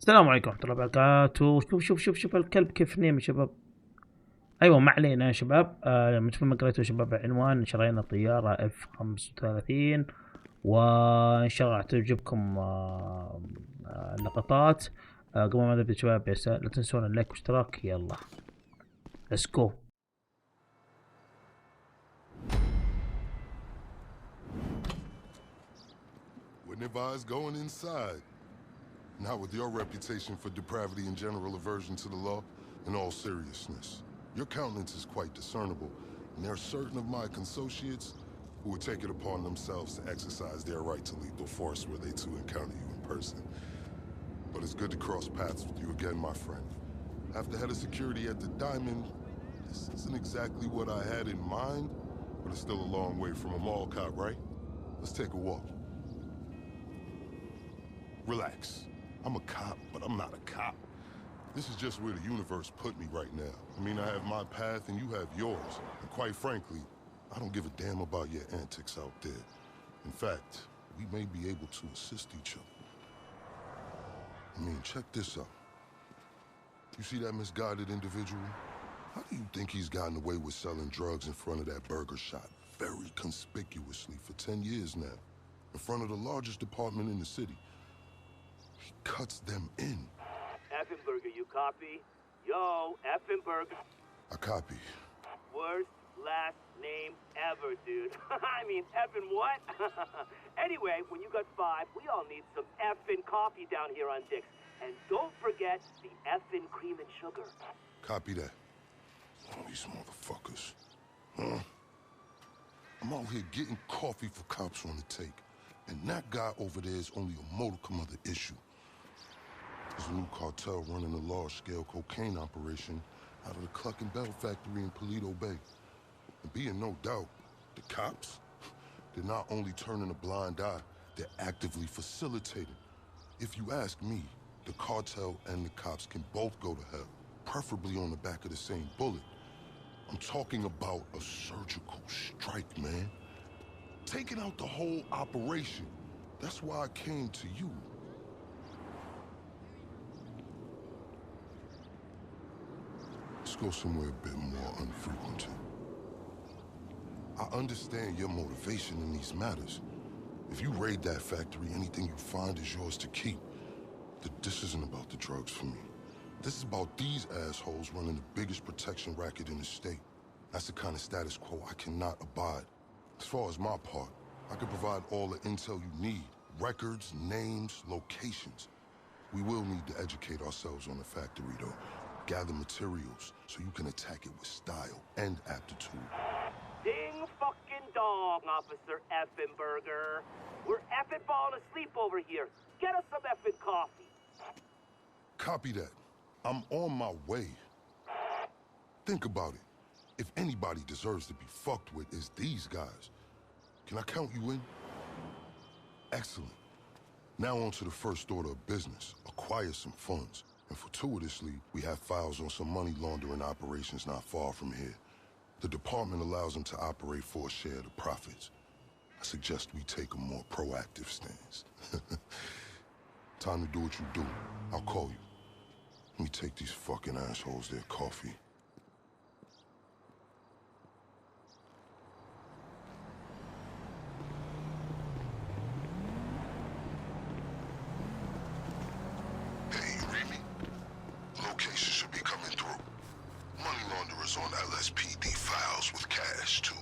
السلام عليكم ورحمة الله وبركاته. شوف الكلب كيف نام يا شباب. ايوه ما علينا يا شباب. مثل ما قريتوا يا شباب العنوان، شرينا طيارة اف 35 وان شاء الله راح تعجبكم اللقطات. قبل ما نبدا شباب لا تنسون اللايك والاشتراك. يلا ليتس جو. Wouldn't advise going inside. Not with your reputation for depravity and general aversion to the law. In all seriousness, your countenance is quite discernible, and there are certain of my consociates who would take it upon themselves to exercise their right to lethal force were they to encounter you in person. But it's good to cross paths with you again, my friend. After head of security at the Diamond, this isn't exactly what I had in mind, but it's still a long way from a mall cop, right? Let's take a walk. Relax. I'm a cop, but I'm not a cop. This is just where the universe put me right now. I mean, I have my path and you have yours. And quite frankly, I don't give a damn about your antics out there. In fact, we may be able to assist each other. I mean, check this out. You see that misguided individual? How do you think he's gotten away with selling drugs in front of that burger shop very conspicuously for 10 years now? In front of the largest department in the city. He cuts them in. Effenberger, you copy? Yo, Effenberger. I copy. Worst last name ever, dude. I mean, effing what? Anyway, when you got 5, we all need some effing coffee down here on Dick's. And don't forget the effing cream and sugar. Copy that. Oh, these motherfuckers. Huh? I'm out here getting coffee for cops on the take. And that guy over there is only a modicum of the issue. There's a new cartel running a large-scale cocaine operation out of the Cluck and Bell factory in Paleto Bay. And be in no doubt, the cops, they're not only turning a blind eye, they're actively facilitating. If you ask me, the cartel and the cops can both go to hell, preferably on the back of the same bullet. I'm talking about a surgical strike, man. Taking out the whole operation. That's why I came to you. Let's go somewhere a bit more unfrequented. I understand your motivation in these matters. If you raid that factory, anything you find is yours to keep. This isn't about the drugs for me. This is about these assholes running the biggest protection racket in the state. That's the kind of status quo I cannot abide. As far as my part, I can provide all the intel you need. Records, names, locations. We will need to educate ourselves on the factory, though. Gather materials so you can attack it with style and aptitude. Ding fucking dong, Officer Effenberger. We're effing falling asleep over here. Get us some effing coffee. Copy that. I'm on my way. Think about it. If anybody deserves to be fucked with, it's these guys. Can I count you in? Excellent. Now on to the first order of business. Acquire some funds. And fortuitously, we have files on some money laundering operations not far from here. The department allows them to operate for a share of the profits. I suggest we take a more proactive stance. Time to do what you do. I'll call you. Let me take these fucking assholes their coffee. Location should be coming through. Money launderers on LSPD files with cash, too.